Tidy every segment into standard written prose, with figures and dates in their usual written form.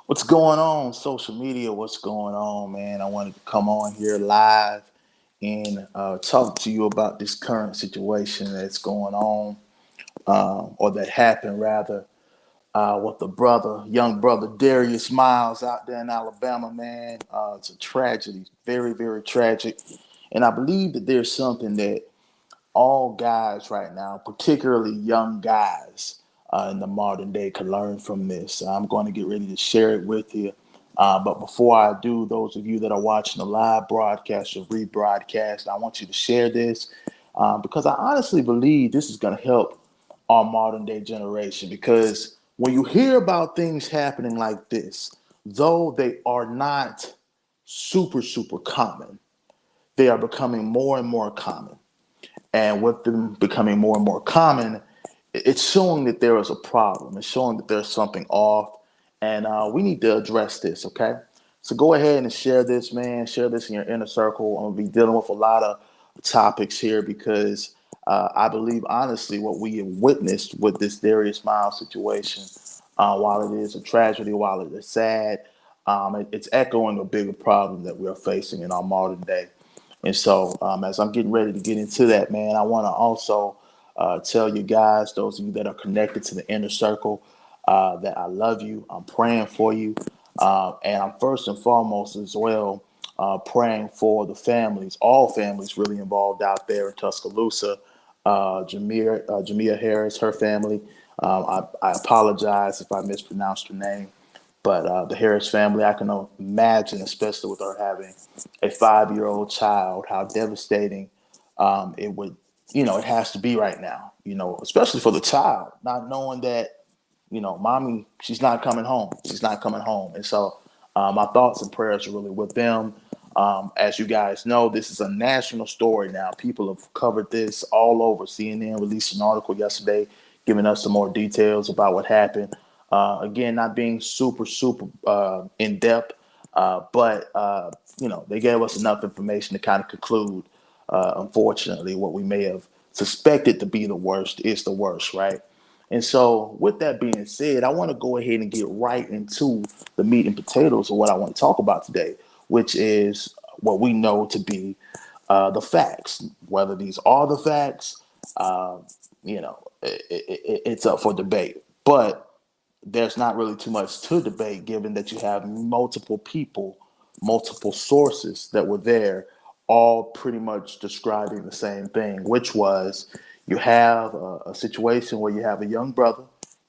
What's going on, social media? What's going on, man? I wanted to come on here live and talk to you about this current situation that's going on, or that happened rather, with the young brother Darius Miles out there in Alabama, man. It's a tragedy, very, very tragic. And I believe that there's something that all guys right now, particularly young guys in the modern day, can learn from this. I'm going to get ready to share it with you. But before I do, those of you that are watching the live broadcast or rebroadcast, I want you to share this because I honestly believe this is going to help our modern day generation. Because when you hear about things happening like this, though they are not super, super common, they are becoming more and more common. And with them becoming more and more common, it's showing that there is a problem. It's showing that there's something off. And we need to address this, okay? So go ahead and share this, man. Share this in your inner circle. I'm going to be dealing with a lot of topics here because I believe, honestly, what we have witnessed with this Darius Miles situation, while it is a tragedy, while it is sad, it's echoing a bigger problem that we're facing in our modern day. And so, as I'm getting ready to get into that, man, I want to also tell you guys, those of you that are connected to the inner circle, that I love you. I'm praying for you. And I'm first and foremost as well praying for the families, all families really involved out there in Tuscaloosa. Jamia Harris, her family. I apologize if I mispronounced her name. But the Harris family, I can imagine, especially with her having a 5-year-old child, how devastating it would, it has to be right now, especially for the child, not knowing that, mommy, she's not coming home. She's not coming home. And so my thoughts and prayers are really with them. As you guys know, this is a national story now. People have covered this all over. CNN released an article yesterday giving us some more details about what happened. Again, not being super, super in depth, but they gave us enough information to kind of conclude, unfortunately, what we may have suspected to be the worst is the worst, right? And so, with that being said, I want to go ahead and get right into the meat and potatoes of what I want to talk about today, which is what we know to be the facts. Whether these are the facts, uh, it's up for debate. But there's not really too much to debate given that you have multiple people, multiple sources that were there, all pretty much describing the same thing, which was you have a situation where you have a young brother,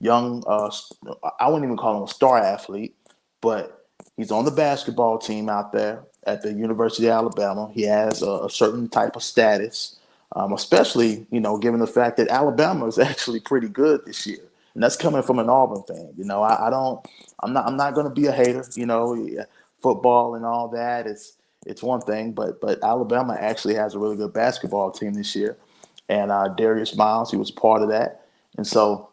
I wouldn't even call him a star athlete, but he's on the basketball team out there at the University of Alabama. He has a certain type of status, especially, given the fact that Alabama is actually pretty good this year, and that's coming from an Auburn fan. I don't, I'm not going to be a hater. Football and all that. It's one thing, but Alabama actually has a really good basketball team this year, and Darius Miles, he was part of that, and so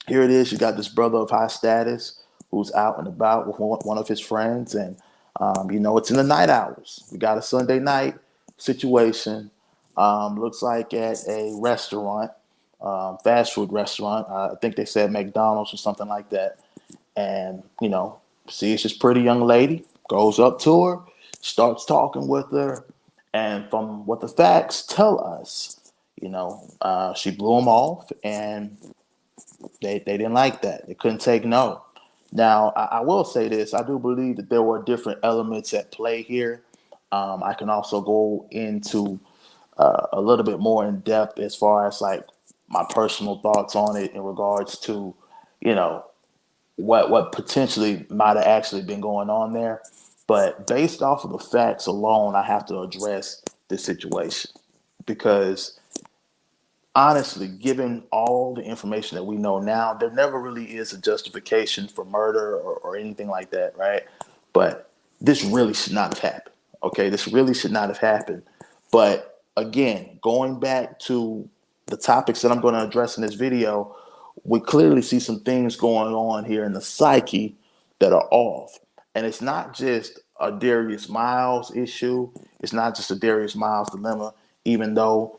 here it is. You got this brother of high status who's out and about with one of his friends, and it's in the night hours. We got a Sunday night situation. Looks like at a restaurant, fast food restaurant. I think they said McDonald's or something like that. And sees this pretty young lady, goes up to her, starts talking with her, and from what the facts tell us, she blew him off, and they didn't like that. They couldn't take no. Now, I will say this. I do believe that there were different elements at play here. I can also go into a little bit more in depth as far as like my personal thoughts on it in regards to, you know, what potentially might have actually been going on there. But based off of the facts alone, I have to address this situation because honestly, given all the information that we know now, there never really is a justification for murder or anything like that, right? But this really should not have happened. Okay, this really should not have happened. But again, going back to the topics that I'm going to address in this video, we clearly see some things going on here in the psyche that are off. And it's not just a Darius Miles issue. It's not just a Darius Miles dilemma, even though,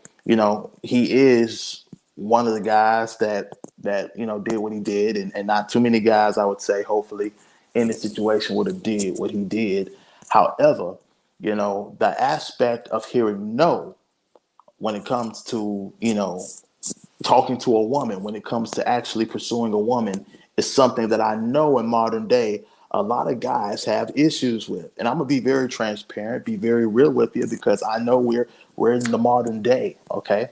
he is one of the guys that did what he did, and not too many guys, I would say, hopefully, in the situation would have did what he did. However, the aspect of hearing no when it comes to, talking to a woman, when it comes to actually pursuing a woman, is something that I know in modern day a lot of guys have issues with. And I'm gonna be very transparent, be very real with you, because I know we're in the modern day, okay?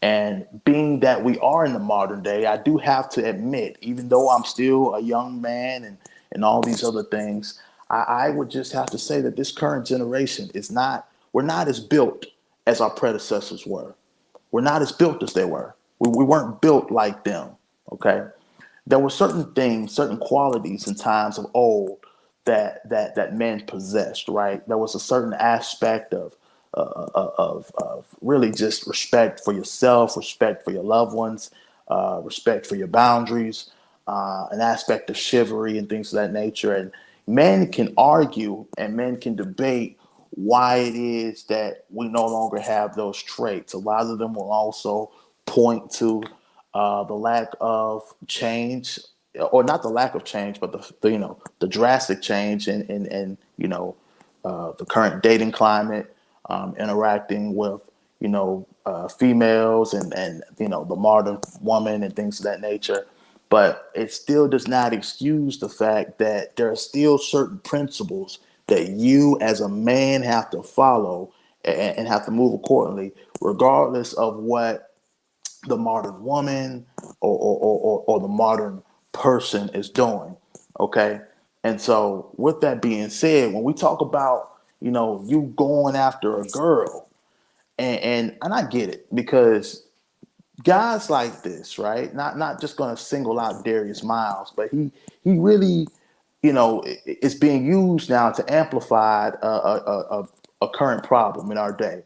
And being that we are in the modern day, I do have to admit, even though I'm still a young man and all these other things, I would just have to say that this current generation is not, we're not as built as our predecessors were. We're not as built as they were. We weren't built like them. Okay. There were certain things, certain qualities in times of old that men possessed. Right. There was a certain aspect of really just respect for yourself, respect for your loved ones, respect for your boundaries, an aspect of chivalry and things of that nature. And men can argue and men can debate why it is that we no longer have those traits. A lot of them will also point to the lack of change, or not the lack of change, but the drastic change in the current dating climate, interacting with females and the modern woman and things of that nature. But it still does not excuse the fact that there are still certain principles that you as a man have to follow and have to move accordingly, regardless of what the modern woman or the modern person is doing. Okay. And so, with that being said, when we talk about, you going after a girl, and I get it, because guys like this, right? Not just going to single out Darius Miles, but he really, it's being used now to amplify a current problem in our day.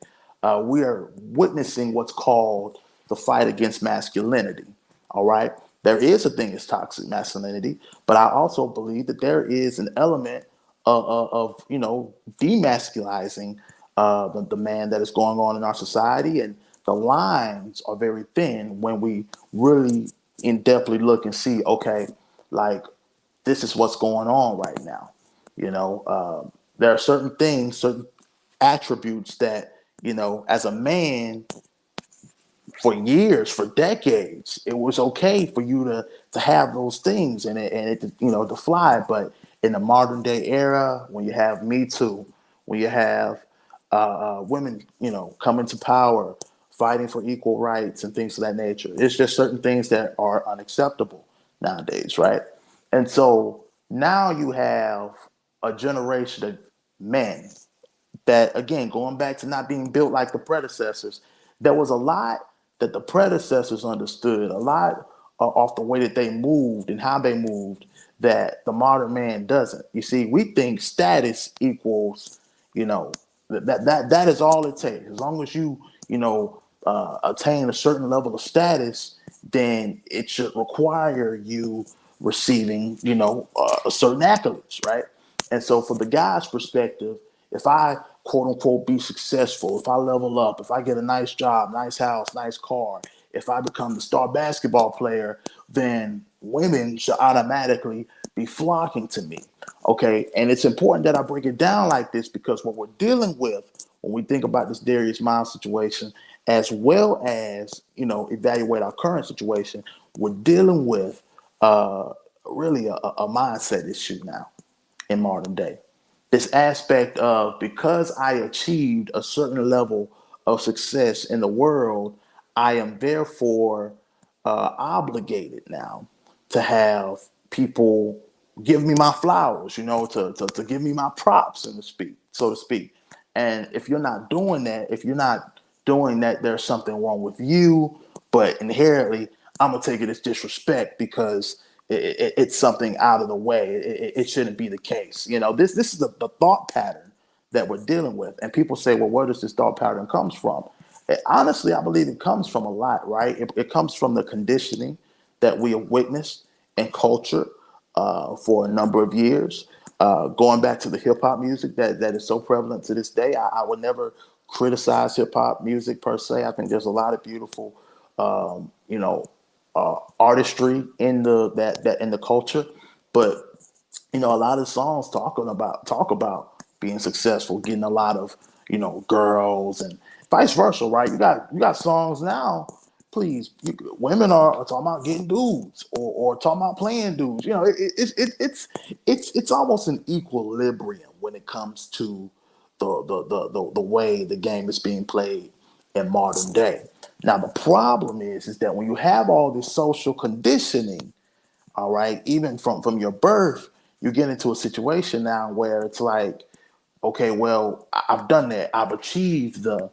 We are witnessing what's called the fight against masculinity. All right, there is a thing as toxic masculinity, but I also believe that there is an element of demasculizing the man that is going on in our society, and the lines are very thin when we really in depthly look and see, okay, like, this is what's going on right now. There are certain things, certain attributes that, as a man, for years, for decades, it was okay for you to have those things and it to fly. But in the modern day era, when you have Me Too, when you have women, coming to power, fighting for equal rights and things of that nature, it's just certain things that are unacceptable nowadays, right? And so now you have a generation of men that, again, going back to not being built like the predecessors, there was a lot that the predecessors understood, a lot off the way that they moved and how they moved, that the modern man doesn't. You see, we think status equals, that is all it takes. As long as you, attain a certain level of status, then it should require you receiving, certain accolades, right? And so, for the guy's perspective, if I quote unquote be successful, if I level up, if I get a nice job, nice house, nice car, if I become the star basketball player, then women should automatically be flocking to me. Okay. And it's important that I break it down like this, because what we're dealing with when we think about this Darius Miles situation, as well as, evaluate our current situation, we're dealing with really a mindset issue now in modern day. This aspect of, because I achieved a certain level of success in the world, I am therefore obligated now to have people give me my flowers, to give me my props, so to speak. And if you're not doing that, there's something wrong with you. But inherently, I'm gonna take it as disrespect, because it's something out of the way. It shouldn't be the case. This is the thought pattern that we're dealing with. And people say, well, where does this thought pattern comes from? Honestly, I believe it comes from a lot, right? It comes from the conditioning that we have witnessed in culture for a number of years. Going back to the hip hop music that is so prevalent to this day, I would never criticize hip hop music per se. I think there's a lot of beautiful, artistry in the culture, but A lot of songs talk about being successful, getting a lot of girls, and vice versa, right? You got songs now. Please, women are talking about getting dudes, or talking about playing dudes. It's almost an equilibrium when it comes to the way the game is being played in modern day. Now the problem is that when you have all this social conditioning, all right, even from your birth, you get into a situation now where it's like, okay, well, I've done that. I've achieved the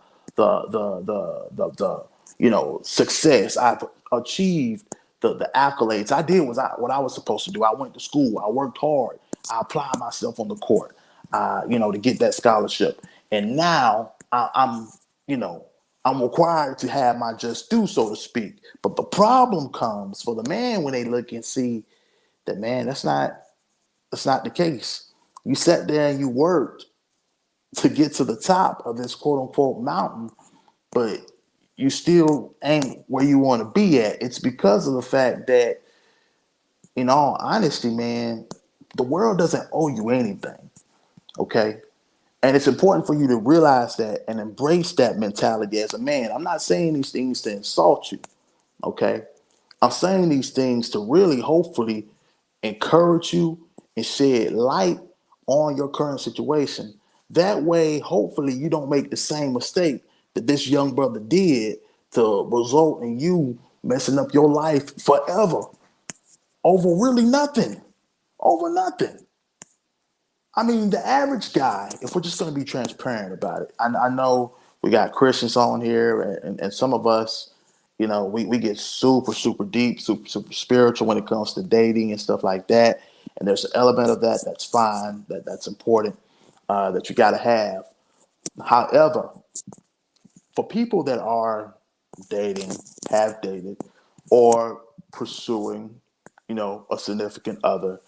success. I've achieved the accolades. I did what I was supposed to do. I went to school. I worked hard. I applied myself on the court, to get that scholarship. And now you know, I'm required to have my just due, so to speak. But the problem comes for the man when they look and see that, man, that's not the case. You sat there and you worked to get to the top of this quote unquote mountain, but you still ain't where you want to be at. It's because of the fact that, in all honesty, man, the world doesn't owe you anything. Okay. And it's important for you to realize that and embrace that mentality as a man. I'm not saying these things to insult you. Okay. I'm saying these things to really hopefully encourage you and shed light on your current situation. That way, hopefully, you don't make the same mistake that this young brother did to result in you messing up your life forever over really nothing. Over nothing. I mean, the average guy, if we're just going to be transparent about it, I know we got Christians on here, and some of us, we get super, super deep, super, super spiritual when it comes to dating and stuff like that. And there's an element of that that's fine, that's important, that you got to have. However, for people that are dating, have dated, or pursuing, a significant other,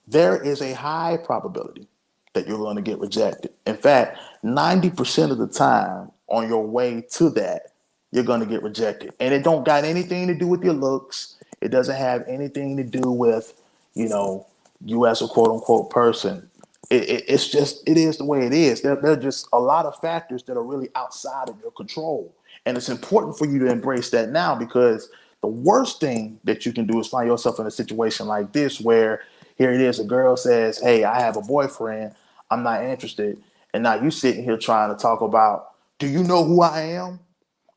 there is a high probability that you're going to get rejected. In fact, 90% of the time on your way to that, you're going to get rejected. And it don't got anything to do with your looks. It doesn't have anything to do with, you as a quote unquote person. It's just, it is the way it is. There are just a lot of factors that are really outside of your control. And it's important for you to embrace that now, because the worst thing that you can do is find yourself in a situation like this where here it is, a girl says, "Hey, I have a boyfriend. I'm not interested." And now you sitting here trying to talk about, do you know who I am?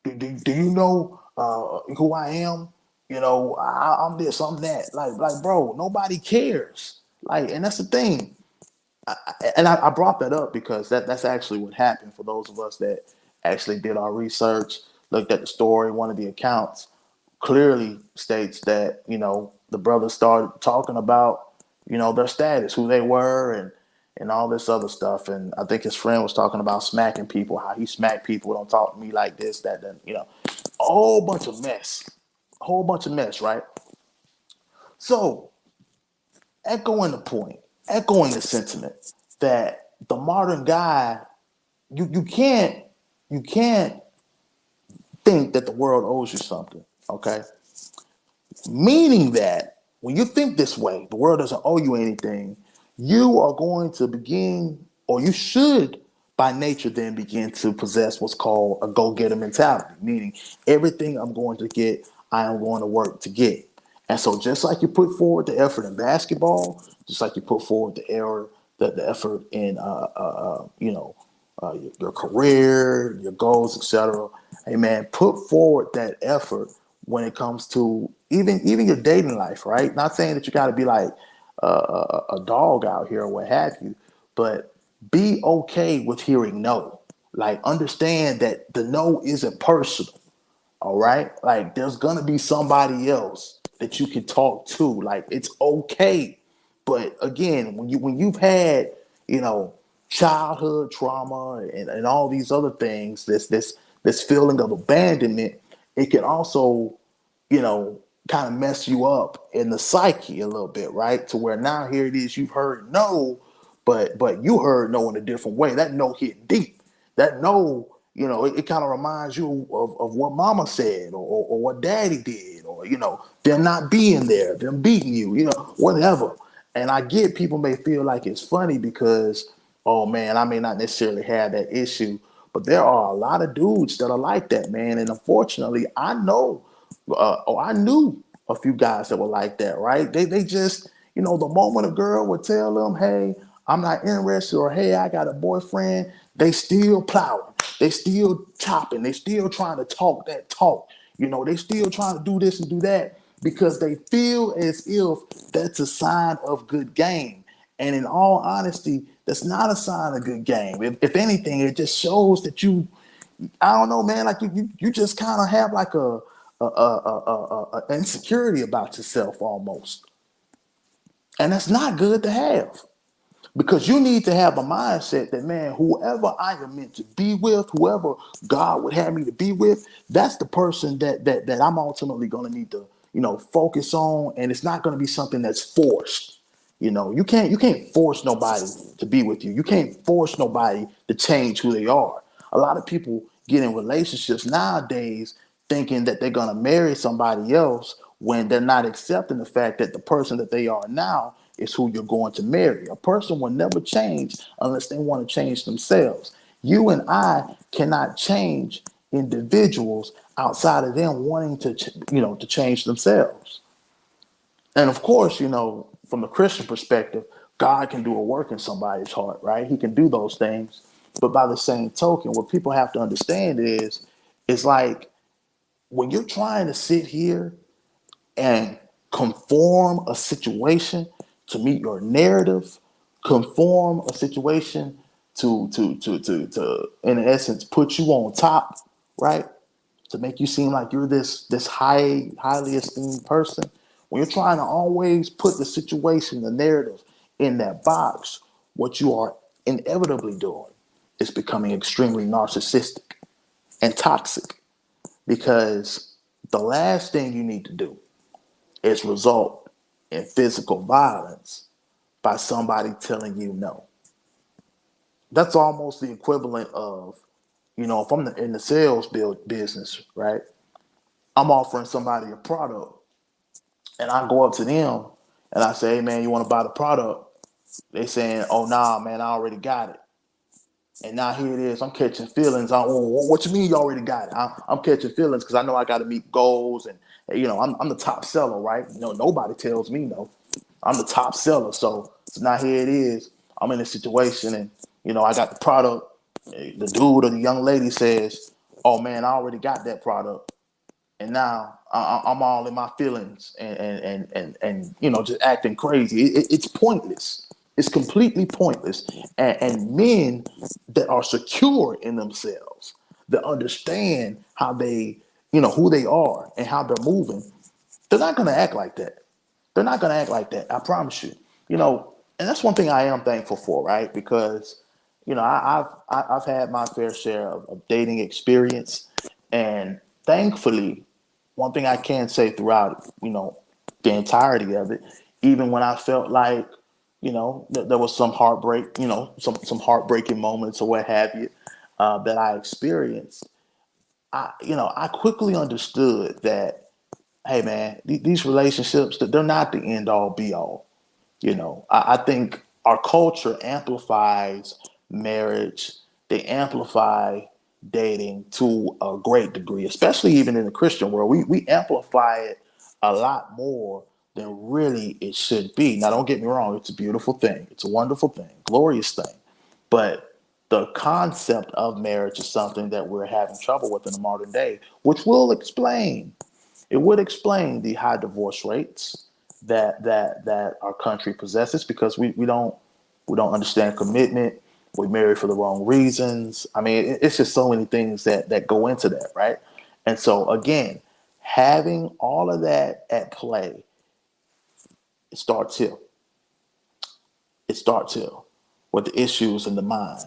Do you know who I am? I'm this, I'm that. Like, bro, nobody cares. Like, and that's the thing. I brought that up because that's actually what happened for those of us that actually did our research, looked at the story. One of the accounts clearly states that the brothers started talking about their status, who they were, and all this other stuff. And I think his friend was talking about smacking people, how he smacked people. Don't talk to me like this, that, then a whole bunch of mess, right? So echoing the point, echoing the sentiment that the modern guy, you can't think that the world owes you something. Okay. Meaning that when you think this way, the world doesn't owe you anything, you are going to begin, or you should by nature then begin to possess what's called a go-getter mentality, meaning everything I'm going to get, I am going to work to get. And so just like you put forward the effort in basketball, just like you put forward the effort in your career, your goals, etc. Hey man, put forward that effort when it comes to even your dating life, right? Not saying that you got to be like a dog out here or what have you, but be okay with hearing no. Like, understand that the no isn't personal. All right. Like, there's gonna be somebody else that you can talk to. Like, it's okay. But again, when you've had, you know, childhood trauma and all these other things, this feeling of abandonment, it can also, kind of mess you up in the psyche a little bit, right? To where now here it is, you've heard no, but you heard no in a different way. That no hit deep. That no, it kind of reminds you of what mama said, or what daddy did, or them not being there, them beating you, whatever. And I get people may feel like it's funny because, oh man, I may not necessarily have that issue, but there are a lot of dudes that are like that, man. And unfortunately, I know, or I knew a few guys that were like that, right? They just, the moment a girl would tell them, hey, I'm not interested, or hey, I got a boyfriend, they still plowing, they still chopping, they still trying to talk that talk. They still trying to do this and do that because they feel as if that's a sign of good game. And in all honesty, that's not a sign of good game. If anything, it just shows that I don't know, man, like you just kind of have like a insecurity about yourself almost. And that's not good to have. Because you need to have a mindset that, man, whoever I am meant to be with, whoever God would have me to be with, that's the person that I'm ultimately going to need to, focus on. And it's not going to be something that's forced. You can't force nobody to be with you. You can't force nobody to change who they are. A lot of people get in relationships nowadays thinking that they're going to marry somebody else when they're not accepting the fact that the person that they are now is who you're going to marry. A person will never change unless they want to change themselves. You and I cannot change individuals outside of them wanting to change themselves. And of course, from the Christian perspective, God can do a work in somebody's heart, right? He can do those things. But by the same token, what people have to understand is, it's like when you're trying to sit here and conform a situation to meet your narrative, conform a situation to in essence put you on top, right? To make you seem like you're this highly esteemed person. When you're trying to always put the situation, the narrative in that box, what you are inevitably doing is becoming extremely narcissistic and toxic, because the last thing you need to do is result in physical violence by somebody telling you no. That's almost the equivalent of, if I'm in the sales business, right? I'm offering somebody a product and I go up to them and I say, hey man, you want to buy the product? They saying, oh nah, man, I already got it. And now here it is. I'm catching feelings. What you mean you already got it? I'm catching feelings because I know I got to meet goals, and I'm the top seller, right? Nobody tells me no. I'm the top seller, so now here it is. I'm in a situation, and I got the product. The dude or the young lady says, "Oh man, I already got that product," and now I'm all in my feelings and just acting crazy. It's pointless. It's completely pointless. And men that are secure in themselves, that understand how they, who they are and how they're moving, they're not going to act like that. They're not going to act like that. I promise you. And that's one thing I am thankful for, right? Because I've had my fair share of dating experience, and thankfully, one thing I can say throughout, the entirety of it, even when I felt like, there was some heartbreak, some heartbreaking moments or what have you, that I experienced. I quickly understood that, hey man, these relationships, that they're not the end all be all. I think our culture amplifies marriage. They amplify dating to a great degree, especially even in the Christian world. We amplify it a lot more than really it should be. Now, don't get me wrong. It's a beautiful thing. It's a wonderful thing, glorious thing. But the concept of marriage is something that we're having trouble with in the modern day, which will explain it would explain the high divorce rates that our country possesses, because we don't understand commitment. We marry for the wrong reasons. I mean, it's just so many things that go into that, right? And so again, having all of that at play, it starts here. It starts here with the issues in the mind.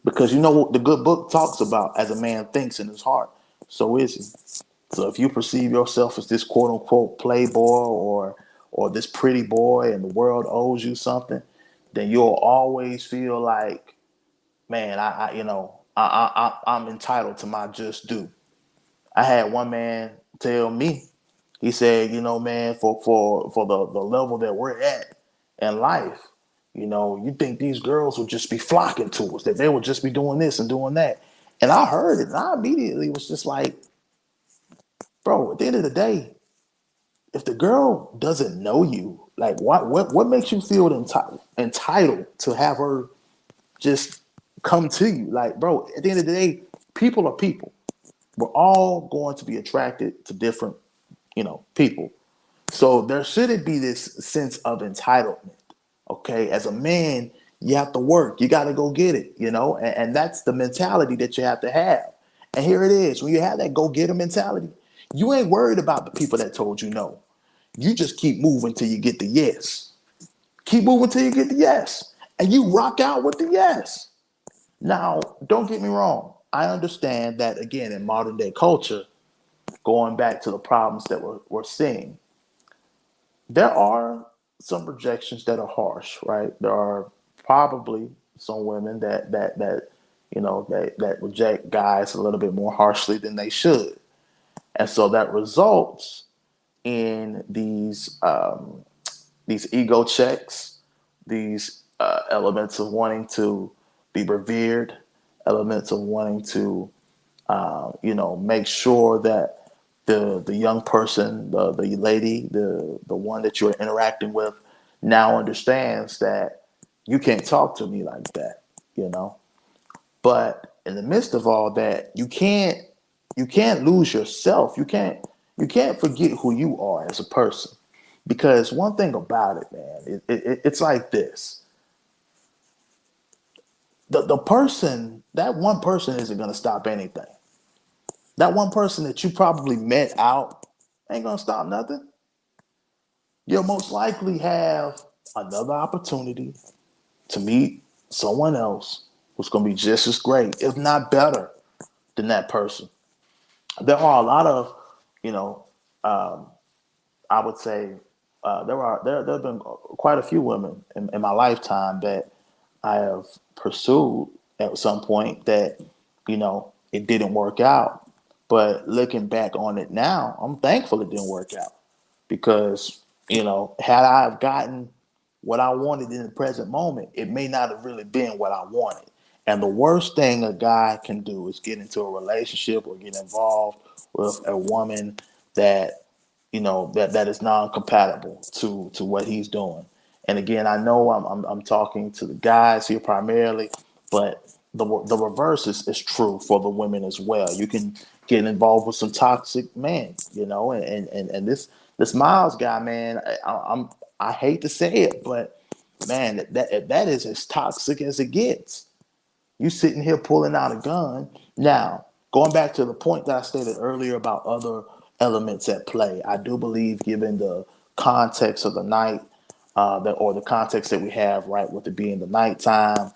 Because what the good book talks about: as a man thinks in his heart, so is he. So if you perceive yourself as this quote unquote playboy or this pretty boy and the world owes you something, then you'll always feel like, man, I'm entitled to my just due. I had one man tell me, he said, man, for the level that we're at, in life. You know, you think these girls would just be flocking to us, that they would just be doing this and doing that. And I heard it, and I immediately was just like, bro, at the end of the day, if the girl doesn't know you, like what makes you feel entitled to have her just come to you? Like, bro, at the end of the day, people are people. We're all going to be attracted to different, people. So there shouldn't be this sense of entitlement. Okay, as a man, you have to work. You got to go get it. And that's the mentality that you have to have. And here it is: when you have that go getter mentality, you ain't worried about the people that told you no. You just keep moving till you get the yes. Keep moving till you get the yes, and you rock out with the yes. Now, don't get me wrong. I understand that again in modern day culture, going back to the problems that we're seeing, there are some rejections that are harsh, right? There are probably some women that reject guys a little bit more harshly than they should, and so that results in these ego checks, these elements of wanting to be revered, elements of wanting to make sure that the young person, the lady, the one that you're interacting with now understands that you can't talk to me like that, you know. But in the midst of all that, you can't lose yourself. You can't forget who you are as a person. Because one thing about it, man, it's like this. The person, that one person isn't gonna stop anything. That one person that you probably met out ain't gonna stop nothing. You'll most likely have another opportunity to meet someone else who's gonna be just as great, if not better, than that person. There are a lot of, you know, um, I would say there have been quite a few women in my lifetime that I have pursued at some point that it didn't work out. But looking back on it now, I'm thankful it didn't work out because had I have gotten what I wanted in the present moment, it may not have really been what I wanted. And the worst thing a guy can do is get into a relationship or get involved with a woman that that is non-compatible to what he's doing. And again, I know I'm talking to the guys here primarily, but the reverse is true for the women as well. You can get involved with some toxic men, and this Miles guy, man, I hate to say it, but man, that is as toxic as it gets. You sitting here pulling out a gun. Now, going back to the point that I stated earlier about other elements at play, I do believe, given the context of the night, or the context that we have, right, with it being the nighttime,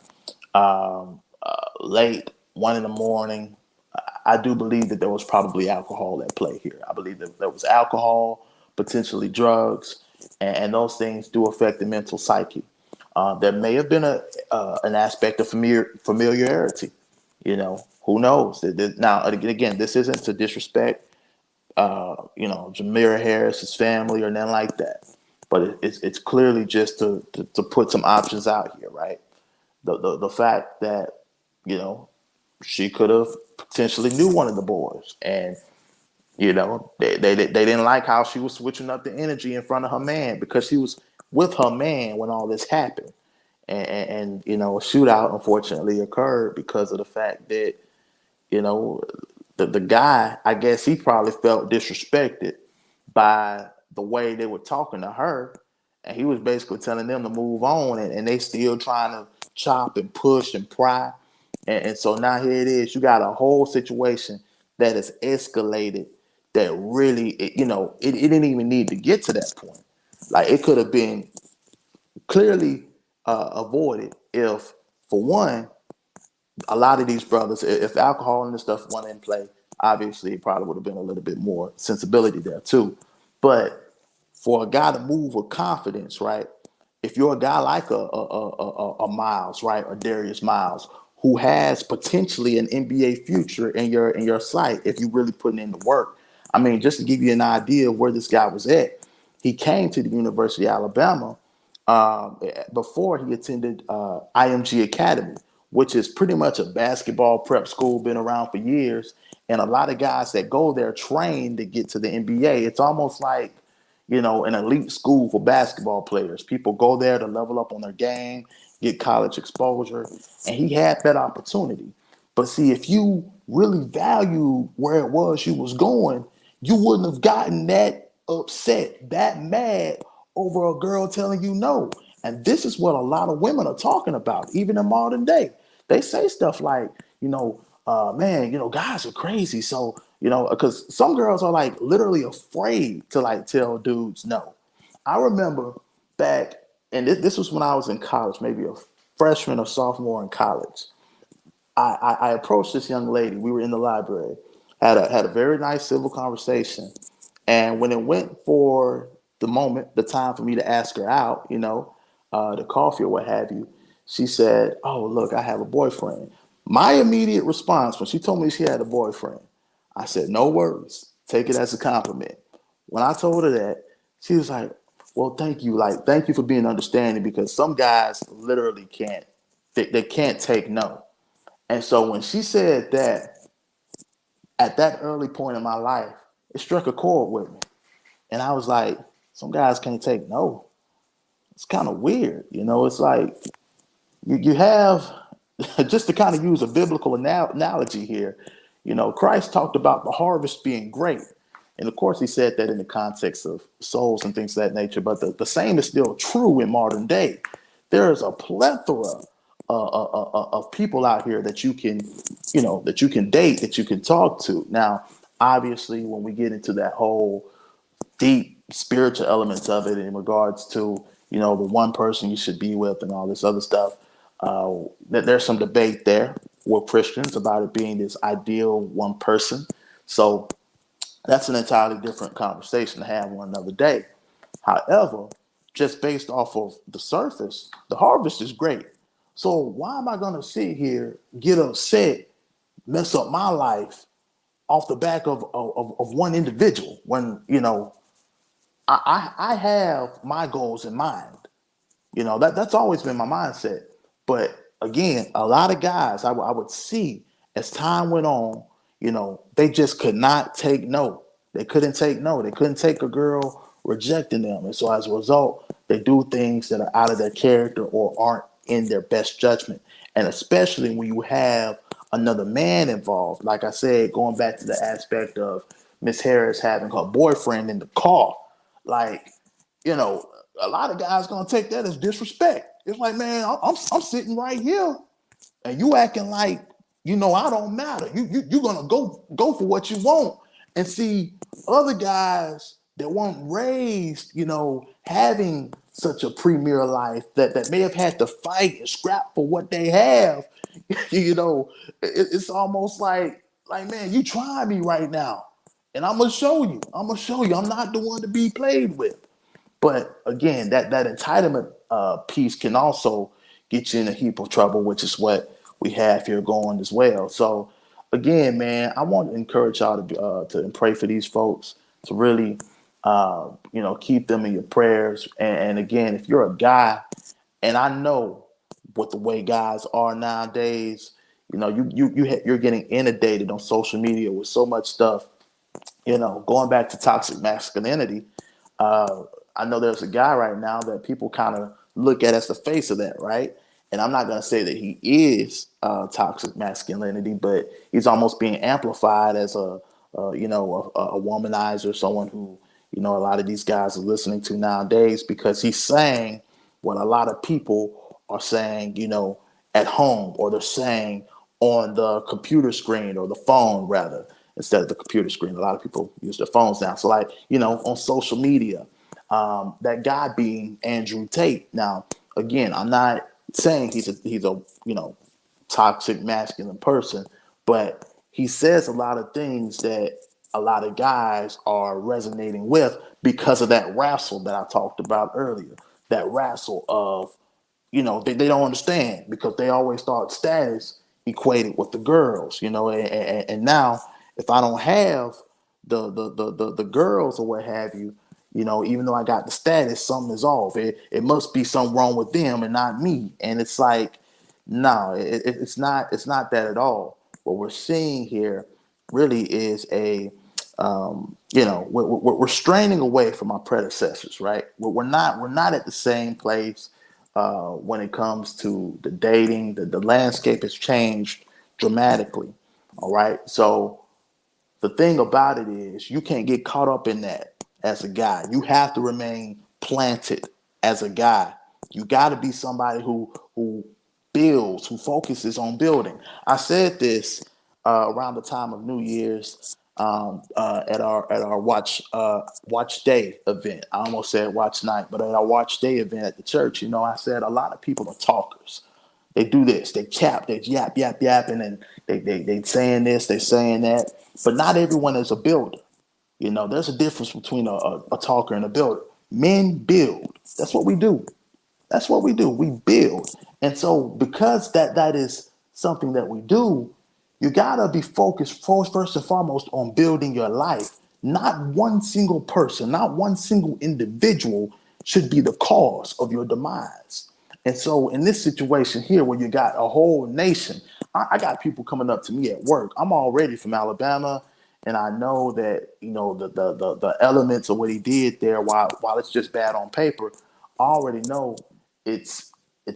late, 1 in the morning, I do believe that there was probably alcohol at play here. I believe that there was alcohol, potentially drugs, and those things do affect the mental psyche. There may have been an aspect of familiarity. Who knows? Now, again, this isn't to disrespect, Jamira Harris's family or nothing like that, but it's clearly just to put some options out here, right? The fact that you know she could have potentially knew one of the boys, and they didn't like how she was switching up the energy in front of her man because she was with her man when all this happened. And a shootout unfortunately occurred because of the fact that you know the guy, I guess he probably felt disrespected by the way they were talking to her, and he was basically telling them to move on, and they still trying to chop and push and pry, and so now here it is. You got a whole situation that has escalated. That really, it didn't even need to get to that point. Like it could have been clearly avoided if, for one, a lot of these brothers, if alcohol and this stuff went in play, obviously it probably would have been a little bit more sensibility there too. But for a guy to move with confidence, right? If you're a guy like a Miles, right, or Darius Miles, who has potentially an NBA future in your sight, if you really putting in the work. I mean, just to give you an idea of where this guy was at, he came to the University of Alabama before he attended IMG Academy, which is pretty much a basketball prep school, been around for years. And a lot of guys that go there train to get to the NBA. It's almost like, an elite school for basketball players. People go there to level up on their game, get college exposure. And he had that opportunity. But see, if you really value where it was you was going, you wouldn't have gotten that upset, that mad over a girl telling you no. And this is what a lot of women are talking about, even in modern day. They say stuff like, man, guys are crazy. So, because some girls are like literally afraid to like tell dudes no. I remember back, and this was when I was in college, maybe a freshman or sophomore in college. I approached this young lady. We were in the library, had a very nice civil conversation, and when it went for the time for me to ask her out, the coffee or what have you, she said, "Oh, look, I have a boyfriend." My immediate response when she told me she had a boyfriend, I said, "No worries. Take it as a compliment." When I told her that, she was like, "Well, thank you. Like, thank you for being understanding because some guys literally can't. They can't take no." And so when she said that, at that early point in my life, it struck a chord with me. And I was like, some guys can't take no. It's kind of weird. It's like you have, just to kind of use a biblical analogy here, Christ talked about the harvest being great. And of course, he said that in the context of souls and things of that nature. But the same is still true in modern day. There is a plethora of people out here that you can, that you can date, that you can talk to. Now, obviously, when we get into that whole deep spiritual elements of it in regards to, the one person you should be with and all this other stuff, that there's some debate there with Christians about it being this ideal one person. So that's an entirely different conversation to have one another day. However, just based off of the surface, the harvest is great. So why am I going to sit here, get upset, mess up my life off the back of one individual when, I have my goals in mind. That's always been my mindset. But again, a lot of guys I would see as time went on, they just could not take no. They couldn't take no. They couldn't take a girl rejecting them. And so as a result, they do things that are out of their character or aren't in their best judgment. And especially when you have another man involved, like I said, going back to the aspect of Miss Harris having her boyfriend in the car, like, a lot of guys gonna take that as disrespect. It's like, man, I'm sitting right here, and you acting like I don't matter. You gonna go for what you want, and see other guys that weren't raised, having such a premier life that may have had to fight and scrap for what they have. It's almost like man, you try me right now, and I'm gonna show you. I'm not the one to be played with. But again, that entitlement piece can also get you in a heap of trouble, which is what we have here going as well. So again, man, I want to encourage y'all to pray for these folks, to really keep them in your prayers. And again, if you're a guy, and I know what the way guys are nowadays, you're getting inundated on social media with so much stuff. Going back to toxic masculinity. Uh, I know there's a guy right now that people kind of look at as the face of that, right? And I'm not going to say that he is toxic masculinity, but he's almost being amplified as a womanizer, someone who a lot of these guys are listening to nowadays because he's saying what a lot of people are saying, at home, or they're saying on the computer screen or the phone rather, instead of the computer screen. A lot of people use their phones now. So like, on social media, that guy being Andrew Tate. Now, again, I'm not saying he's a toxic masculine person, but he says a lot of things that a lot of guys are resonating with because of that wrestle that I talked about earlier. That wrestle of, they don't understand because they always thought status equated with the girls, and now if I don't have the girls or what have you, Even though I got the status, something is off. It must be something wrong with them and not me. And it's like, no, it's not. It's not that at all. What we're seeing here really is we're straining away from our predecessors, right? We're not at the same place when it comes to the dating. The landscape has changed dramatically. All right, so the thing about it is you can't get caught up in that as a guy. You have to remain planted as a guy. You got to be somebody who builds, who focuses on building. I said this around the time of New Year's at our watch day event. I almost said watch night, but at our watch day event at the church, I said a lot of people are talkers. They do this, they chap, they yap, yap, yap, and then they saying this, they saying that. But not everyone is a builder. There's a difference between a talker and a builder. Men build. That's what we do. That's what we do. We build. And so because that is something that we do, you gotta be focused first and foremost on building your life. Not one single person, not one single individual should be the cause of your demise. And so in this situation here where you got a whole nation, I got people coming up to me at work. I'm already from Alabama, and I know that the elements of what he did there, while it's just bad on paper, I already know it's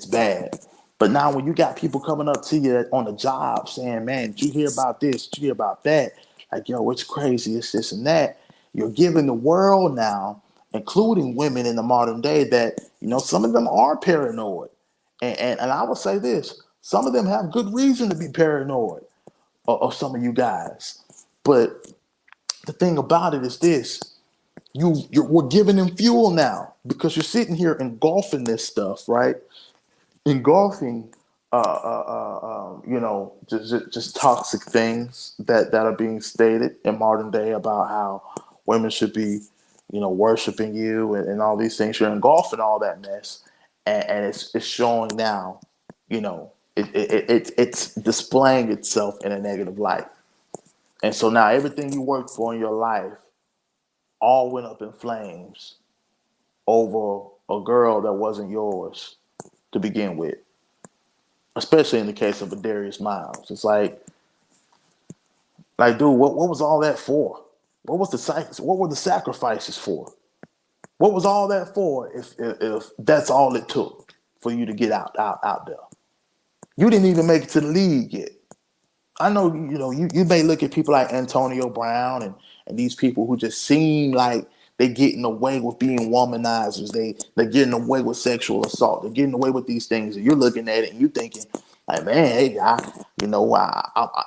bad. But now when you got people coming up to you on the job saying, man, did you hear about this? Did you hear about that? Like, yo, it's crazy, it's this and that. You're giving the world now, including women in the modern day, that, some of them are paranoid. And I will say this, some of them have good reason to be paranoid of some of you guys. But the thing about it is this, we're giving them fuel now because you're sitting here engulfing this stuff, right? Engulfing, just toxic things that are being stated in modern day about how women should be, worshiping you and all these things. You're engulfing all that mess, and it's showing now, it's displaying itself in a negative light. And so now everything you worked for in your life all went up in flames over a girl that wasn't yours to begin with, especially in the case of a Darius Miles. It's like, dude, what was all that for? What were the sacrifices for? What was all that for if that's all it took for you to get out there? You didn't even make it to the league yet. I know, you may look at people like Antonio Brown and these people who just seem like they're getting away with being womanizers. They're getting away with sexual assault. They're getting away with these things. And you're looking at it and you're thinking, like, man, hey,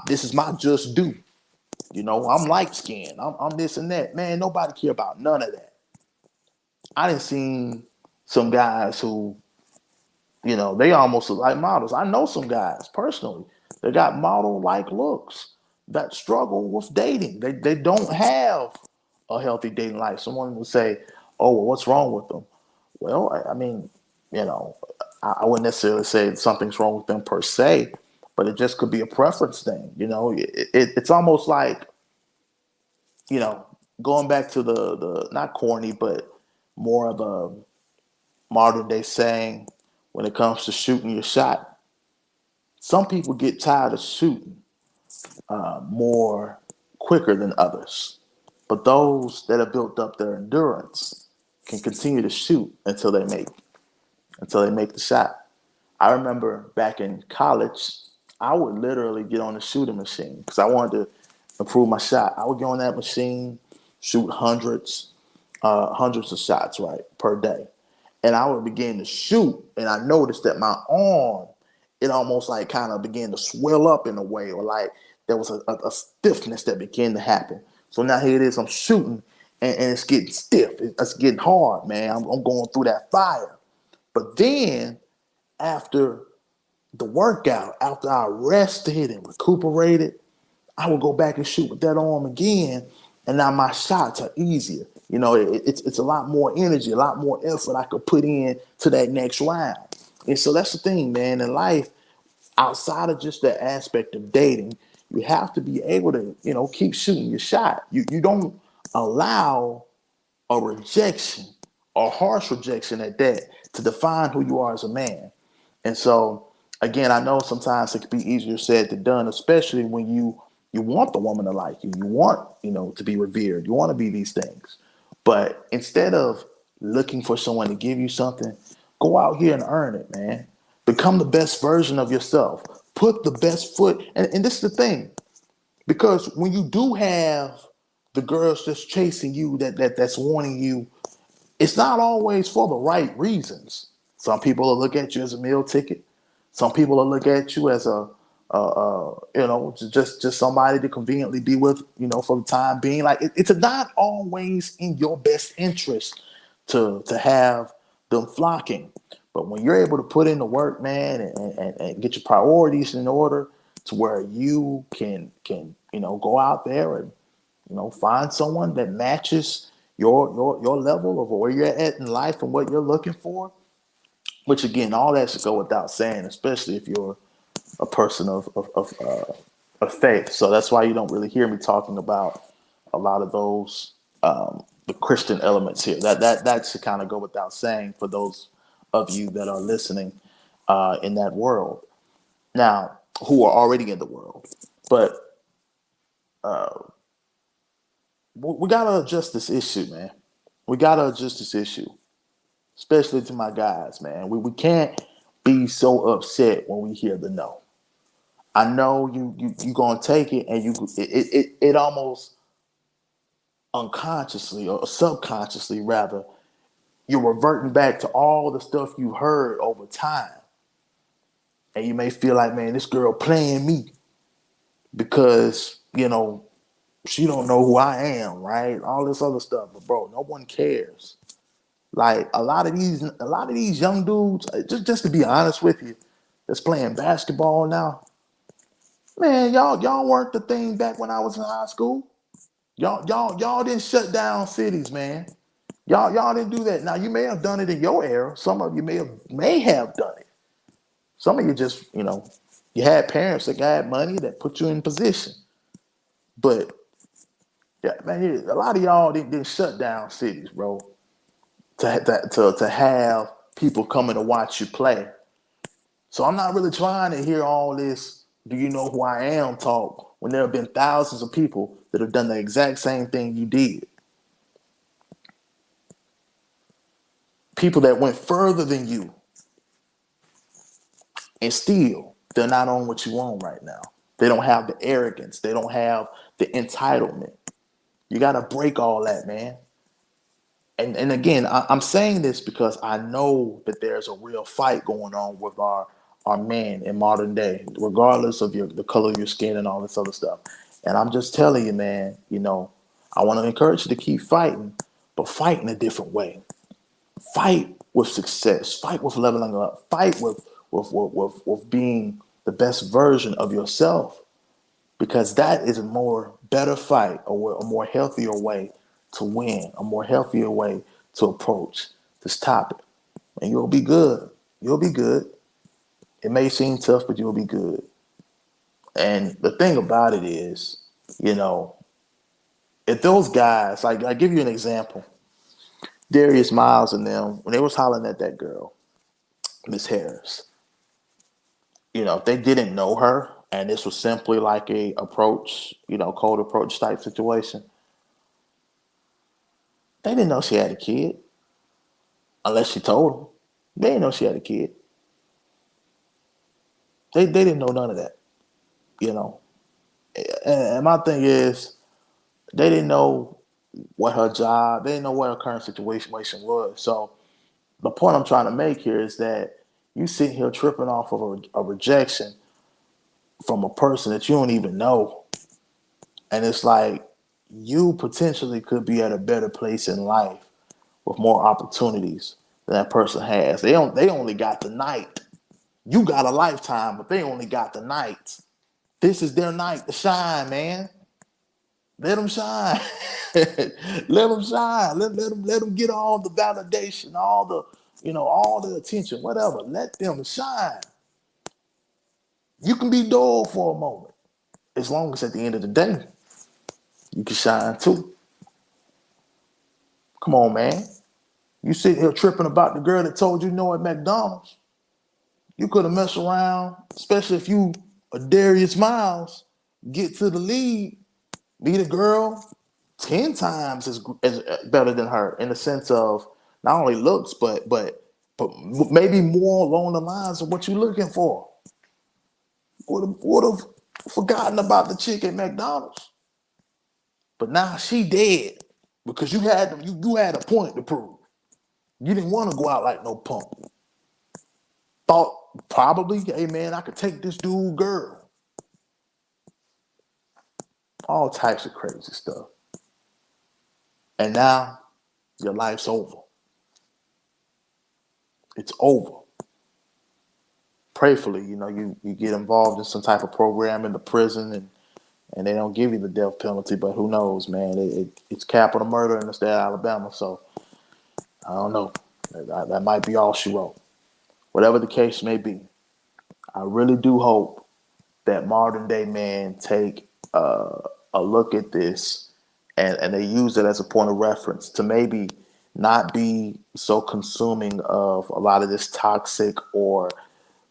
this is my just due. I'm light skinned. I'm this and that. Man, nobody care about none of that. I done seen some guys who, they almost look like models. I know some guys personally. They got model-like looks that struggle with dating. They don't have a healthy dating life. Someone would say, "Oh, well, what's wrong with them?" Well, I mean, I wouldn't necessarily say something's wrong with them per se, but it just could be a preference thing. It's almost like, going back to the not corny, but more of a modern day saying when it comes to shooting your shot. Some people get tired of shooting more quicker than others, but those that have built up their endurance can continue to shoot until they make the shot. I remember back in college, I would literally get on the shooting machine because I wanted to improve my shot. I would get on that machine, shoot hundreds of shots, right, per day. And I would begin to shoot, and I noticed that my arm, it almost like kind of began to swell up in a way, or like there was a stiffness that began to happen. So now here it is, I'm shooting, and it's getting stiff. It's getting hard, man. I'm going through that fire. But then after the workout, after I rested and recuperated, I would go back and shoot with that arm again, and now my shots are easier. It's a lot more energy, a lot more effort I could put in to that next round. And so that's the thing, man. In life, outside of just the aspect of dating, you have to be able to, keep shooting your shot. You don't allow a rejection, a harsh rejection at that, to define who you are as a man. And so, again, I know sometimes it can be easier said than done, especially when you want the woman to like you. You want, to be revered. You want to be these things. But instead of looking for someone to give you something, go out here and earn it, man. Become the best version of yourself. Put the best foot. And this is the thing, because when you do have the girls just chasing you, that's wanting you, it's not always for the right reasons. Some people will look at you as a meal ticket. Some people will look at you as just somebody to conveniently be with, for the time being. Like it's not always in your best interest to have them flocking. But when you're able to put in the work, man, and get your priorities in order to where you can go out there and find someone that matches your level of where you're at in life and what you're looking for. Which again, all that should go without saying, especially if you're a person of faith. So that's why you don't really hear me talking about a lot of those the Christian elements here. That should kind of go without saying for those of you that are listening in that world now, who are already in the world. But we gotta adjust this issue, man. We gotta adjust this issue, especially to my guys, man. We can't be so upset when we hear the no. I know you gonna take it, and it almost unconsciously or subconsciously rather, you're reverting back to all the stuff you heard over time, and you may feel like, man, this girl playing me because she don't know who I am, right? All this other stuff, but bro, no one cares. Like a lot of these young dudes, just to be honest with you, that's playing basketball now, man, y'all weren't the thing back when I was in high school. Y'all didn't shut down cities, man. Y'all didn't do that. Now you may have done it in your era. Some of you may have done it. Some of you just you had parents that got money that put you in position. But yeah, man, a lot of y'all didn't shut down cities, bro. To have people coming to watch you play. So I'm not really trying to hear all this "do you know who I am" talk when there have been thousands of people that have done the exact same thing you did. People that went further than you, and still they're not on what you want right now. They don't have the arrogance. They don't have the entitlement. You got to break all that, man. And again, I'm saying this because I know that there's a real fight going on with our men in modern day, regardless of the color of your skin and all this other stuff. And I'm just telling you, man, I want to encourage you to keep fighting, but fight in a different way. Fight with success. Fight with leveling up. Fight with being the best version of yourself, because that is a more better fight, or a more healthier way to win, a more healthier way to approach this topic. And you'll be good. You'll be good. It may seem tough, but you'll be good. And the thing about it is, if those guys, like, I give you an example, Darius, Miles, and them, when they was hollering at that girl, Miss Harris, if they didn't know her and this was simply like a approach, cold approach type situation, they didn't know she had a kid unless she told them. They didn't know she had a kid. They didn't know none of that, you know. And my thing is, they didn't know what her job, they didn't know what her current situation was. So the point I'm trying to make here is that you sit here tripping off of a rejection from a person that you don't even know. And it's like you potentially could be at a better place in life with more opportunities than that person has. They only got the night. You got a lifetime, but they only got the night. This is their night to shine, man. Let them shine. Let them shine. Let them get all the validation, all the attention, whatever. Let them shine. You can be dull for a moment, as long as at the end of the day, you can shine too. Come on, man. You sit here tripping about the girl that told you no at McDonald's. You could have messed around, especially if you a Darius Miles, get to the league, be the girl 10 times as better than her in the sense of not only looks, but maybe more along the lines of what you're looking for. Would have forgotten about the chick at McDonald's. But now she dead because you had a point to prove. You didn't want to go out like no punk. Thought probably, hey man, I could take this dude girl. All types of crazy stuff. And now your life's over. It's over. Prayerfully, you get involved in some type of program in the prison and they don't give you the death penalty, but who knows, man? It's capital murder in the state of Alabama, so I don't know. That might be all she wrote. Whatever the case may be, I really do hope that modern day men take a look at this and they use it as a point of reference to maybe not be so consuming of a lot of this toxic or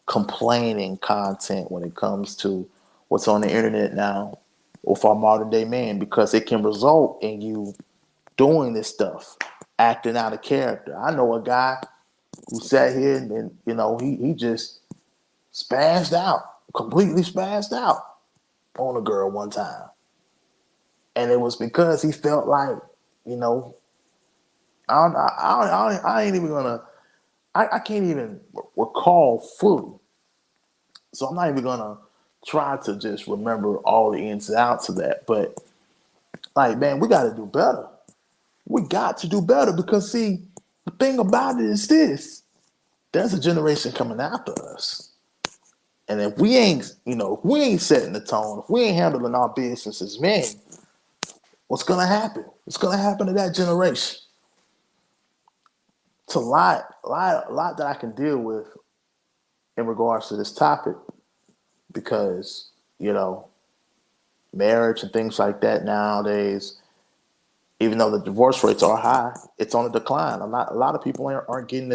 complaining content when it comes to what's on the internet now or for modern day men, because it can result in you doing this stuff, acting out of character. I know a guy who sat here and he just spazzed out, completely spazzed out on a girl one time. And it was because he felt like, I ain't even gonna, I can't even recall fully. So I'm not even gonna try to just remember all the ins and outs of that. But like, man, we got to do better. We got to do better because see, the thing about it is this: there's a generation coming after us, and if we ain't, if we ain't setting the tone, if we ain't handling our business as men, what's gonna happen? What's gonna happen to that generation? It's a lot that I can deal with in regards to this topic because marriage and things like that nowadays, even though the divorce rates are high, it's on a decline. A lot of people aren't getting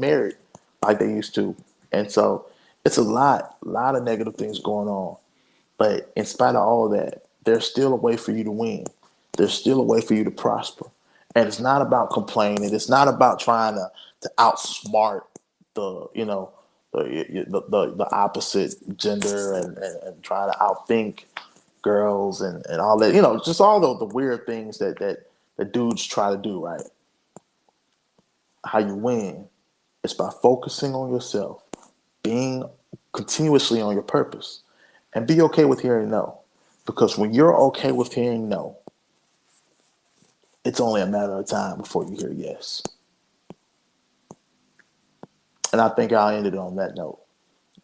married like they used to, and so it's a lot of negative things going on. But in spite of all of that, there's still a way for you to win. There's still a way for you to prosper, and it's not about complaining. It's not about trying to outsmart the the opposite gender and trying to outthink girls and all that, just all the weird things that the dudes try to do, right? How you win is by focusing on yourself, being continuously on your purpose, and be okay with hearing no. Because when you're okay with hearing no, it's only a matter of time before you hear yes. And I think I'll end it on that note.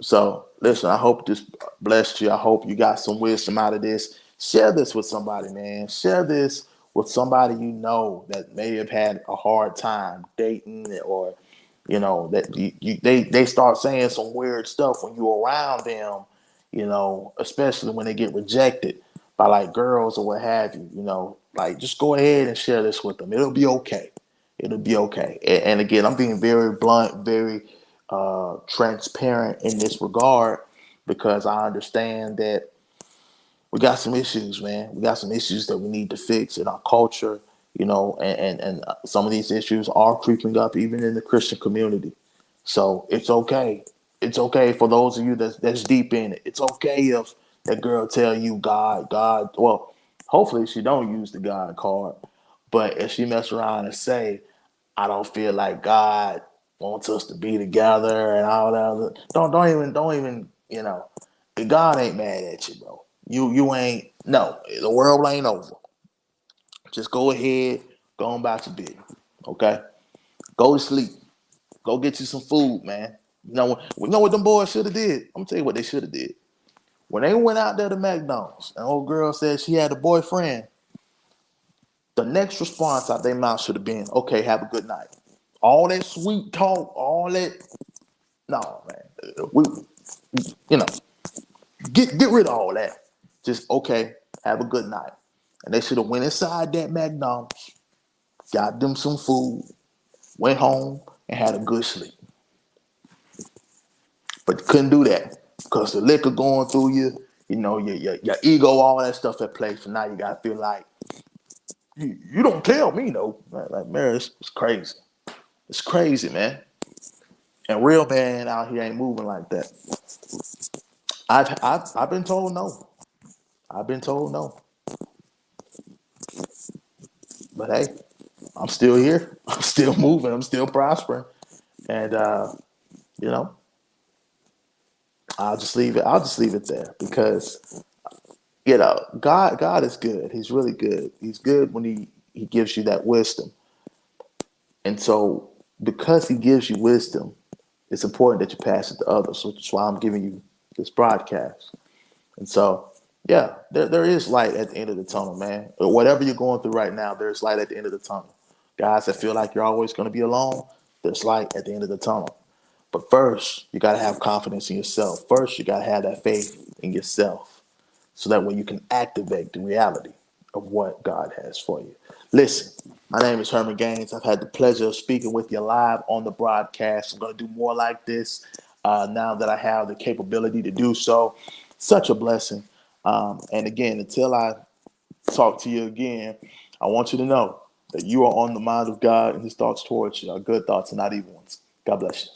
So listen, I hope this blessed you. I hope you got some wisdom out of this. Share this with somebody, man. Share this with somebody that may have had a hard time dating, or that they start saying some weird stuff when you're around them. Especially when they get rejected by like girls or what have you. Like just go ahead and share this with them. It'll be okay. It'll be okay. And again, I'm being very blunt, very transparent in this regard because I understand that we got some issues, man. We got some issues that we need to fix in our culture, and some of these issues are creeping up even in the Christian community. So it's okay. It's okay for those of you that's deep in it. It's okay if that girl tell you God. Well, hopefully she don't use the God card, but if she mess around and say, I don't feel like God wants us to be together and all that other. Don't even. God ain't mad at you, bro. You ain't. No, the world ain't over. Just go ahead, go on about your business. Okay, go to sleep. Go get you some food, man. We know what them boys should have did. I'm gonna tell you what they should have did. When they went out there to McDonald's, and old girl said she had a boyfriend. The next response out their mouth should have been, "Okay, have a good night." All that sweet talk, all that. No, man. We, you know, get rid of all that. Just okay, have a good night. And they should have went inside that McDonald's, got them some food, went home, and had a good sleep. But you couldn't do that because the liquor going through you, your ego, all that stuff at play. So now you gotta feel like you don't tell me no. Like man, it's crazy. It's crazy, man. And real man out here ain't moving like that. I've been told no. I've been told no. But hey, I'm still here. I'm still moving. I'm still prospering. And you know, I'll just leave it. I'll just leave it there because God is good. He's really good. He's good when he gives you that wisdom. And so because he gives you wisdom, it's important that you pass it to others, which is why I'm giving you this broadcast. And so, yeah, there is light at the end of the tunnel, man. Whatever you're going through right now, there's light at the end of the tunnel. Guys that feel like you're always going to be alone, there's light at the end of the tunnel. But first, you got to have confidence in yourself. First, you got to have that faith in yourself so that way you can activate the reality of what God has for you. Listen, my name is Herman Gaines. I've had the pleasure of speaking with you live on the broadcast. I'm going to do more like this now that I have the capability to do so. Such a blessing. And again, until I talk to you again, I want you to know that you are on the mind of God and his thoughts towards you are good thoughts and not evil ones. God bless you.